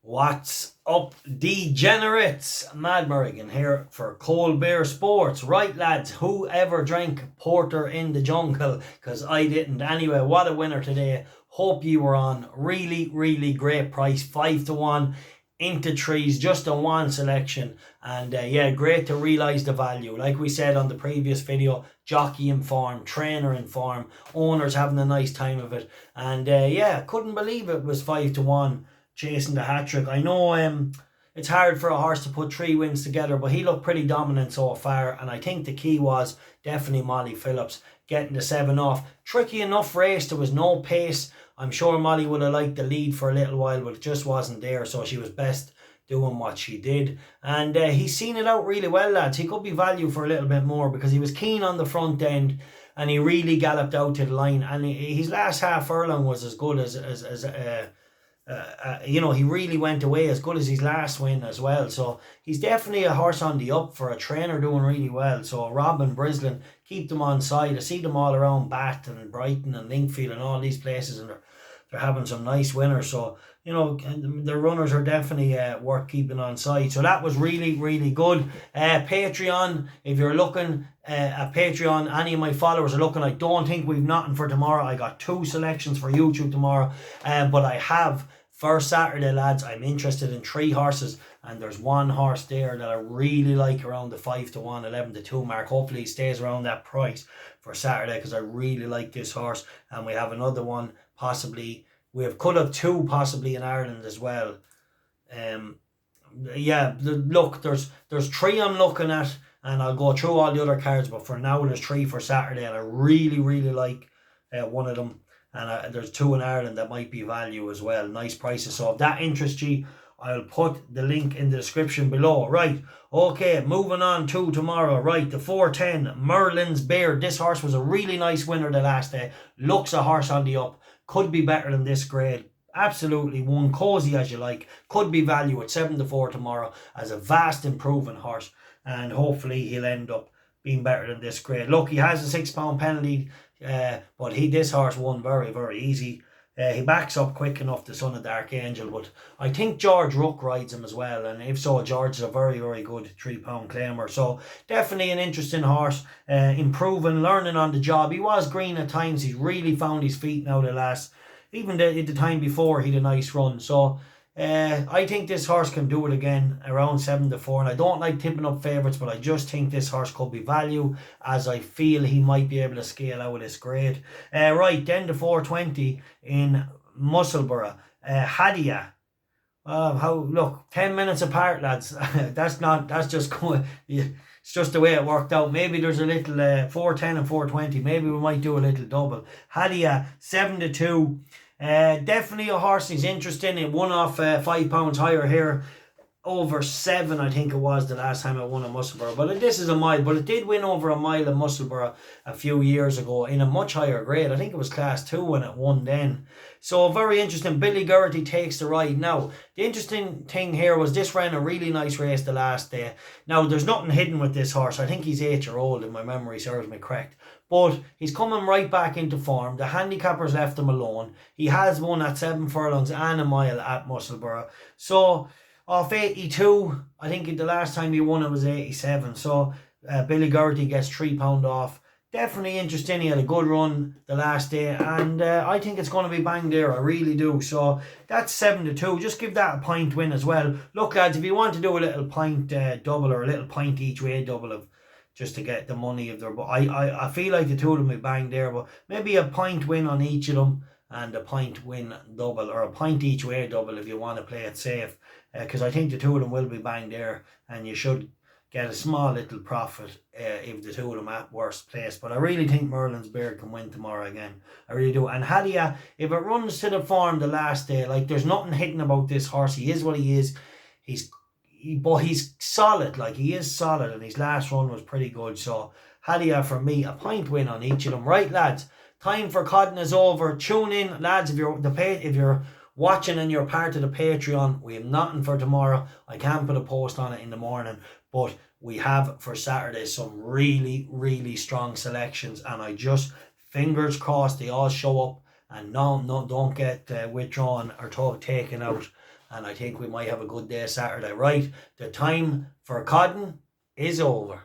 What's up, degenerates? Mad Merrigan here for Cold Beer Sports. Right, lads, whoever drank Porter in the Jungle, because I didn't. Anyway, what a winner today. Hope you were on. Really great price. 5-1 into trees, just a one selection. And yeah, great to realise the value. Like we said on the previous video, jockey in form, trainer in form, owners having a nice time of it. And yeah, couldn't believe it was 5-1. Chasing the hat-trick. I know it's hard for a horse to put 3 wins together, but he looked pretty dominant so far, and I think the key was definitely Molly Phillips getting the 7 off. Tricky enough race, there was no pace. I'm sure Molly would have liked the lead for a little while, but it just wasn't there, so she was best doing what she did. And he's seen it out really well, lads. He could be value for a little bit more because he was keen on the front end and he really galloped out to the line, and his last half furlong was as good as you know, he really went away as good as his last win as well. So he's definitely a horse on the up for a trainer doing really well. So Rob and Brislin, keep them on side. I see them all around Bath and Brighton and Linkfield and all these places, and they're having some nice winners. So, you know, the runners are definitely worth keeping on side. So that was really good. Patreon, if you're looking at Patreon, any of my followers are looking, I don't think we've nothing for tomorrow. I got 2 selections for YouTube tomorrow, but I have for Saturday, lads. I'm interested in 3 horses, and there's 1 horse there that I really like around the 5-1, 11-2 mark. Hopefully he stays around that price for Saturday, because I really like this horse. And we have another one possibly. Could have 2 possibly in Ireland as well. Yeah, look, there's 3 I'm looking at, and I'll go through all the other cards, but for now there's 3 for Saturday, and I really like one of them. And there's 2 in Ireland that might be value as well. Nice prices. So if that interests you, I'll put the link in the description below. Right, okay, moving on to tomorrow. Right, the 410 Merlins Beard. This horse was a really nice winner the last day. Looks a horse on the up. Could be better than this grade. Absolutely one. Cozy as you like. Could be value at 7-4 tomorrow as a vast improving horse. And hopefully he'll end up being better than this grade. Look, he has a £6 penalty. But this horse won very easy. He backs up quick enough, the Son of Dark Angel, but I think George Rook rides him as well, and if so, George is a very good £3 claimer. So definitely an interesting horse, improving, learning on the job. He was green at times. He's really found his feet now the last, even the time before he had a nice run. So I think this horse can do it again around 7-4, and I don't like tipping up favourites, but I just think this horse could be value, as I feel he might be able to scale out of this grade. Right, then the 420 in Musselburgh, Hayadh. Look, 10 minutes apart, lads. That's just going. It's just the way it worked out. Maybe there's a little 410 and 420. Maybe we might do a little double. Hayadh 7-2. Definitely a horse he's interesting. It won off £5 higher here, over 7 I think it was the last time it won at Musselburgh. But this is a mile, but it did win over a mile at Musselburgh a few years ago in a much higher grade. I think it was class 2 when it won then. So very interesting. Billy Geraghty takes the ride. Now the interesting thing here was this ran a really nice race the last day. Now there's nothing hidden with this horse. I think he's 8-year-old if my memory serves me correct. But he's coming right back into form. The handicappers left him alone. He has won at 7 furlongs and a mile at Musselburgh. So off 82, I think the last time he won it was 87. So Billy Geraghty gets £3 off. Definitely interesting. He had a good run the last day, and I think it's going to be bang there. I really do. So that's 7-2. Just give that a point win as well. Look, lads, if you want to do a little point double or a little point each way double of just to get the money if they're, but I feel like the 2 of them will bang there, but maybe a point win on each of them and a point win double, or a point each way double if you want to play it safe, because I think the 2 of them will be bang there, and you should get a small little profit if the 2 of them at worst place. But I really think Merlin's Beard can win tomorrow again. I really do. And Hayadh, if it runs to the form the last day, like, there's nothing hidden about this horse. He is what he is. But he's solid. Like, he is solid, and his last run was pretty good. So Hayadh for me, a point win on each of them. Right, lads, time for Cotton is over. Tune in, lads, if you're watching and you're part of the Patreon. We have nothing for tomorrow. I can't put a post on it in the morning, but we have for Saturday some really strong selections, and I just, fingers crossed, they all show up and no don't get withdrawn or taken out and I think we might have a good day Saturday. Right, the time for Codden is over.